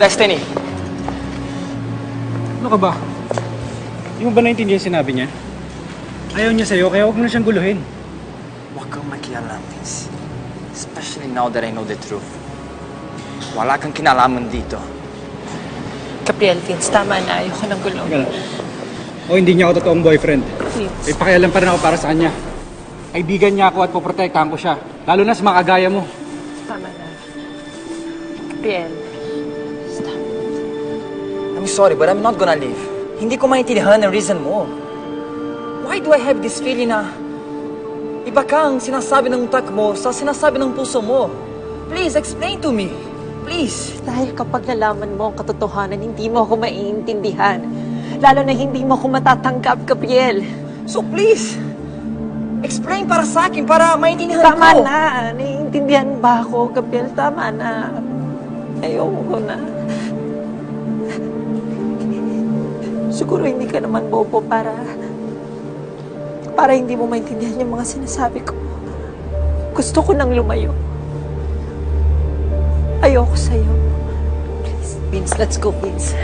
Destiny! Ano ka ba? Hindi mo ba naintindihan sinabi niya? Ayaw niya sa'yo, kaya huwag mo na siyang guluhin. Huwag kang makialam, Vince. Especially now that I know the truth. Wala kang kinalaman dito. Gabriel, Vince, tama na. Ayoko ng gulo. O hindi niya ako totoong boyfriend. Vince. May pakialam pa rin ako para sa kanya. Kaibigan niya ako at poprotektahan ko siya. Lalo na sa mga kagaya mo. Tama na. Gabriel. Stop. I'm sorry, but I'm not gonna leave. Hindi ko maintindihan ang reason mo. Why do I have this feeling na iba kang sinasabi ng utak mo sa sinasabi ng puso mo? Please, explain to me. Please. Dahil kapag nalaman mo ang katotohanan, hindi mo ako maiintindihan. Lalo na hindi mo ako matatanggap, Gabriel. So please, explain para sa akin, para maintindihan ko. Tama na. Naiintindihan ba ako, Gabriel? Tama na. Ayoko na. Siguro hindi ka naman bobo para hindi mo maintindihan yung mga sinasabi ko. Gusto ko nang lumayo. Ayoko sa'yo. Please, Vince, let's go, Vince.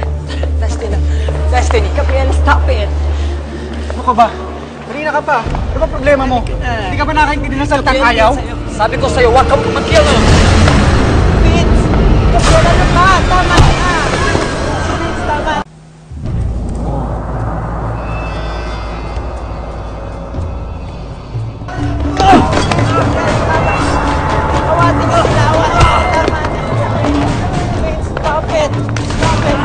Destiny. Destiny. Gabriel, stop it. Ano ka ba? Kanina ka pa. Ano ba problema mo? Hindi ka ba nakaintindi ng salitang ayaw? Sabi ko sa'yo, huwag kang makialam. Vince! Gabriel, ano ba? Tama na. Vince, tama. Awatin ko sila. Awatin ko. Tama na. Vince, stop it. Stop it.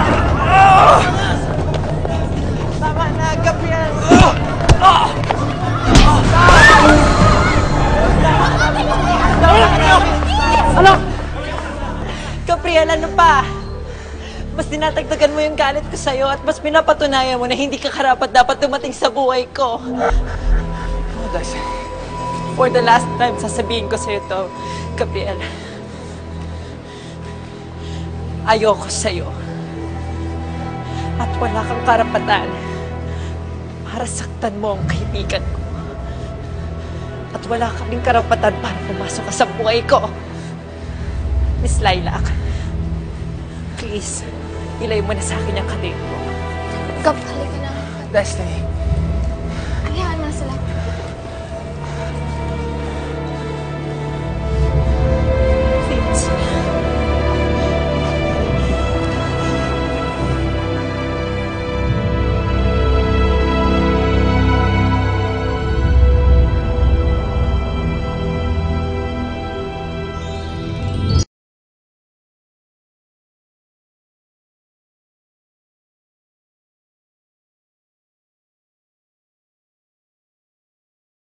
Tama na, Gabriel. Ano? Gabriel, ano pa? Mas dinatagdagan mo yung galit ko sa'yo at mas pinapatunayan mo na hindi ka karapat dapat dumating sa buhay ko. Oh, Destiny. For the last time, sasabihin ko sa'yo to, Gabriel. Ayoko sa'yo. At wala kang karapatan para saktan mo ang kaibigan ko. At wala kang din karapatan para pumasok ka sa buhay ko. Miss Lilac, please, ilay mo na sa akin ang kadate mo. Gab, halika na. Destiny. Hayaan mo na sila.